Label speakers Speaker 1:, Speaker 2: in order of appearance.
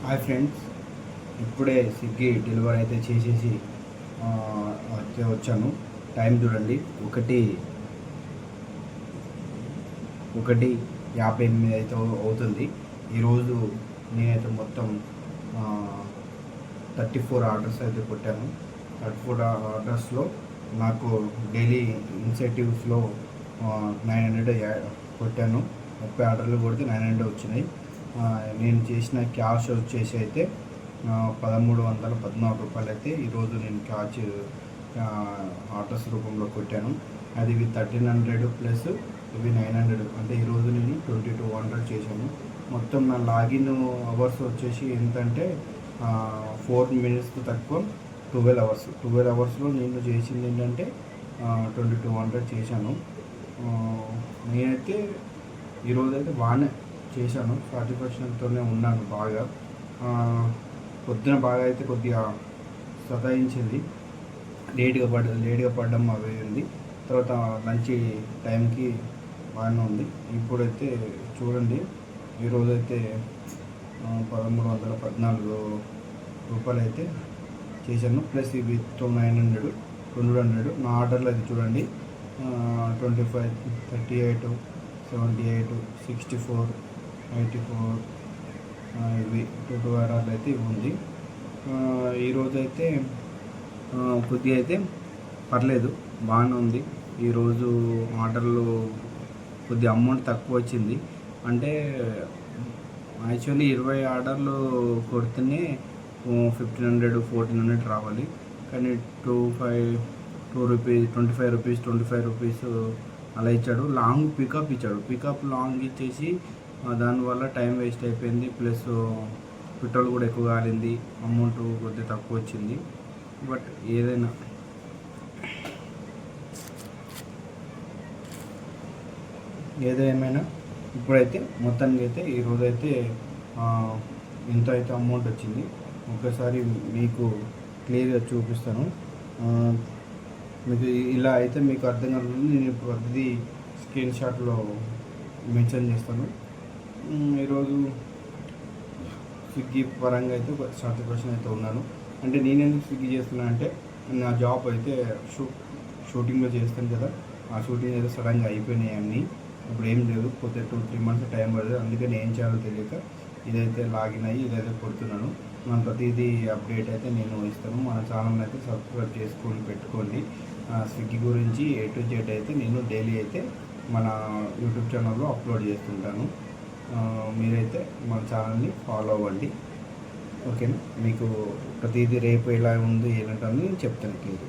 Speaker 1: Hi friends, ఇప్పుడే Swiggy delivery అయితే చేసేసి అయితే వచ్చాను. టైం చూడండి, ఒకటి 1:58 అయితే అవుతుంది. ఈరోజు నేనైతే మొత్తం 34 ఆర్డర్స్ అయితే కొట్టాను. 34 ఆర్డర్స్లో నాకు డైలీ ఇన్సెంటివ్స్లో 900 కొట్టాను. 30 ఆర్డర్లు కొడితే 900 వచ్చినాయి. నేను చేసిన క్యాష్ వచ్చేసి అయితే 1,314 రూపాయలు అయితే ఈరోజు నేను క్యాష్ ఆర్డర్స్ రూపంలో కొట్టాను. అది ఇవి 1,300 ప్లస్ ఇవి 900, అంటే ఈరోజు నేను 2,200 చేశాను. మొత్తం నా లాగిన్ అవర్స్ వచ్చేసి ఏంటంటే 4 మినిట్స్ తక్కువ 12 అవర్స్లో నేను చేసింది ఏంటంటే 2,200 చేశాను. నేనైతే ఈరోజైతే బాగానే చేశాను, సాటిస్ఫాక్షన్తోనే ఉన్నాను. బాగా పొద్దున బాగా అయితే కొద్దిగా సతాయించింది, లేట్గా పడడం అవి ఉంది. తర్వాత లంచ్ టైంకి బాగానే ఉంది. ఇప్పుడైతే చూడండి, ఈరోజైతే 1,314 రూపాయలు అయితే చేశాను. ప్లస్ ఇవి 900, 200 నా ఆర్డర్లు అయితే చూడండి, 25, 38, 78, 64, 84 ఇవి 2 ఆర్డర్లు అయితే ఇవి ఉంది. ఈరోజైతే కొద్దిగా అయితే పర్లేదు, బాగానే ఉంది. ఈరోజు ఆర్డర్లు కొద్దిగా అమౌంట్ తక్కువ వచ్చింది. అంటే యాక్చువల్లీ 20 ఆర్డర్లు కొడితేనే 1,500, 1,400 రావాలి. కానీ 2 రూపీస్, 25 రూపీస్ అలా ఇచ్చాడు. లాంగ్ పికప్ ఇచ్చాడు. పికప్ లాంగ్ ఇచ్చేసి దానివల్ల టైం వేస్ట్ అయిపోయింది. ప్లస్ పెట్రోల్ కూడా ఎక్కువ కాలింది. అమౌంట్ కొద్దిగా తక్కువ వచ్చింది. బట్ ఏదేమైనా ఇప్పుడైతే మొత్తానికి అయితే ఈరోజైతే ఎంత అయితే అమౌంట్ వచ్చింది ఒకసారి మీకు క్లియర్గా చూపిస్తాను. మీకు ఇలా అయితే మీకు అర్థం కాదు. నేను ప్రతిదీ స్క్రీన్ షాట్లో మెన్షన్ చేస్తాను. ఈరోజు స్విగ్గీ పరంగా అయితే సాటిస్ఫాక్షన్ అయితే ఉన్నాను. అంటే నేను ఎందుకు స్విగ్గీ చేస్తున్నాను అంటే, నా జాబ్ అయితే షూటింగ్లో చేస్తాను కదా, ఆ షూటింగ్ అయితే సడన్గా అయిపోయినాయి అన్నీ. ఇప్పుడు ఏం లేదు, పోతే 2-3 మంత్స్ టైం పడుతుంది. అందుకని ఏం చేయాలో తెలియక ఇదైతే లాగిన్ అయ్యి ఇదైతే కొడుతున్నాను. మన ప్రతిదీ అప్డేట్ అయితే నేను ఇస్తాను. మన ఛానల్ అయితే సబ్స్క్రైబ్ చేసుకొని పెట్టుకోండి. స్విగ్గీ గురించి A to Z అయితే నేను డైలీ అయితే మన యూట్యూబ్ ఛానల్లో అప్లోడ్ చేస్తుంటాను. మీరైతే మన ఛానల్ని ఫాలో అవ్వండి, ఓకేనా? మీకు ప్రతిదీ రేపు ఎలా ఉంది ఏంటని నేను చెప్తాను క్లియర్.